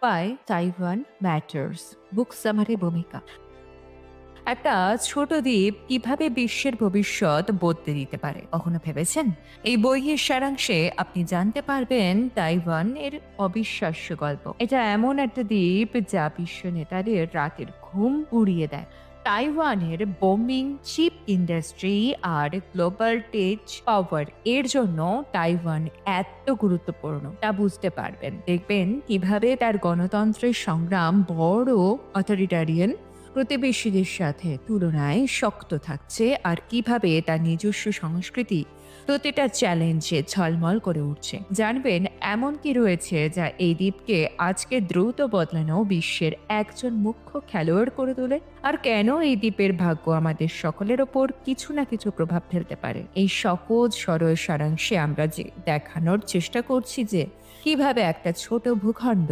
By Taiwan matters book summary ভূমিকা। একটা ছোট দ্বীপ কিভাবে বিশ্বের ভবিষ্যৎ বদলে দিতে পারে কখনো ভেবেছেন? এই বইয়ের সারাংশে আপনি জানতে পারবেন তাইওয়ান এর অবিশ্বাস্য গল্প। এটা এমন একটা দ্বীপ যা বিশ্ব নেতাদের রাতের ঘুম উড়িয়ে দেয়। তাইওয়ানের বোমিং চিপ ইন্ডাস্ট্রি আর গ্লোবাল টেক পাওয়ার এর জন্য তাইওয়ান এত গুরুত্বপূর্ণ তা বুঝতে পারবেন। দেখবেন কিভাবে তার গণতন্ত্রের সংগ্রাম বড় অথরিটারিয়ান প্রতিবেশীদের সাথে তুলনায় শক্ত থাকছে, আর কিভাবে তার নিজস্ব সংস্কৃতি প্রতিটা চ্যালেঞ্জে ঝলমল করে উঠছে। জানবেন এমন কি রয়েছে যা এই দ্বীপকে আজকে দ্রুত বদলানো বিশ্বের একজন মুখ্য খেলোয়াড় করে তোলে, আর কেন এই দ্বীপের ভাগ্য আমাদের সকলের ওপর কিছু না কিছু প্রভাব ফেলতে পারে। এই সহজ সরল সারাংশে আমরা যে দেখানোর চেষ্টা করছি যে কিভাবে একটা ছোট ভূখণ্ড